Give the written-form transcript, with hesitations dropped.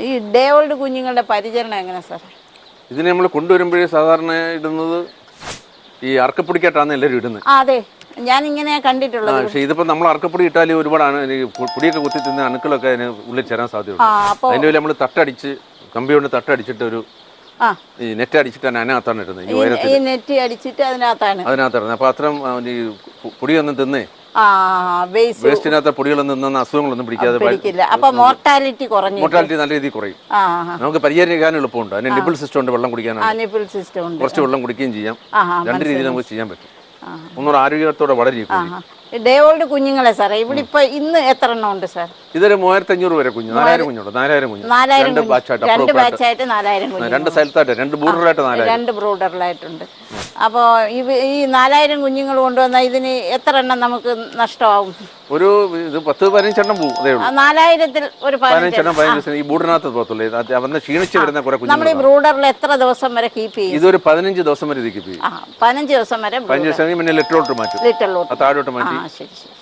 ഈ day old കുഞ്ഞുങ്ങളുടെ പരിചരണം എങ്ങനെ സാർ? ഇതിനെ നമ്മൾ കൊണ്ടുവരുമ്പോഴേ സാധാരണ ഇടുന്നത് ഈ അറക്കപ്പൊടിക്കായിട്ടാണ് എല്ലാവരും ഇടുന്നത്. അതെ, ഞാനിങ്ങനെ കണ്ടിട്ടുള്ളത്. പക്ഷേ ഇതിപ്പോൾ നമ്മൾ അറക്കപ്പൊടി ഇട്ടാൽ ഒരുപാട് പൊടിയൊക്കെ കുത്തി തിന്ന അണുക്കളൊക്കെ അതിന് ഉള്ളിൽ ചേരാൻ സാധ്യതയുണ്ട്. അതിൻ്റെ പേര് നമ്മൾ തട്ടടിച്ച് കമ്പി കൊണ്ട് തട്ടടിച്ചിട്ട് ഒരു ഈ നെറ്റ് അടിച്ചിട്ടാണ് അതിനകത്താണ് ഇടുന്നത്. ഈ നെറ്റ് അടിച്ചിട്ട് അതിനകത്താണ് അപ്പോൾ അത്രയും ഈ പൊടിയൊന്നും തിന്നേ വേസ്റ്റിനകത്ത് പൊടികളൊന്നും തിന്ന അസുഖങ്ങളൊന്നും പിടിക്കാതെ. അപ്പൊ മോർട്ടാലിറ്റി നല്ല രീതിയിൽ കുറയും. നമുക്ക് പരിഹരിക്കാൻ എളുപ്പമുണ്ട്. അതിന് നിബിൾ സിസ്റ്റം ഉണ്ട്, വെള്ളം കുടിക്കാനാണ്. കുറച്ച് വെള്ളം കുടിക്കുകയും ചെയ്യാം. രണ്ട് രീതിയിൽ നമുക്ക് ചെയ്യാൻ പറ്റും. ഒന്നുകൂടെ ആരോഗ്യത്തോടെ വളരെയും. ഡേ ഓൾഡ് കുഞ്ഞുങ്ങളെ സാറേ ഇവിടെ ഇപ്പൊ ഇന്ന് എത്ര എണ്ണം ഉണ്ട് സാർ? ഇതൊരു 3500 വരെ കുഞ്ഞു, 4000 കുഞ്ഞുണ്ട്. 4000 കുഞ്ഞു, 2 ബാച്ചായിട്ട് 4000 കുഞ്ഞു, 2 സ്ഥലത്തായിട്ട് 2 ബ്രൂഡറായിട്ട് 2 ബ്രൂഡറിലായിട്ടുണ്ട്. അപ്പോൾ ഈ 4000 കുഞ്ഞുങ്ങൾ കൊണ്ടുവന്നാൽ ഇതിന് എത്ര എണ്ണം നമുക്ക് നഷ്ടമാവും? ഒരു 10-15 എണ്ണം പോകും. 4000-ൽ ഒരു 15 എണ്ണം ഈ ബ്രൂഡറിനകത്ത് പോകത്തുള്ളൂ. അവന്ന് ക്ഷീണിച്ച് വരുന്ന കുറെ കുഞ്ഞുങ്ങൾ. നമ്മൾ ഈ ബ്രൂഡറിൽ എത്ര ദിവസം വരെ കീപ്പ് ചെയ്യും? ഇതൊരു 15 ദിവസം വരെ കീപ്പ് ചെയ്യും. 15 ദിവസം വരെ. 15 ദിവസം പിന്നെ ലിറ്ററിലോട്ട് മാറ്റും, താഴോട്ട് മാറ്റി. ശരി ശരി.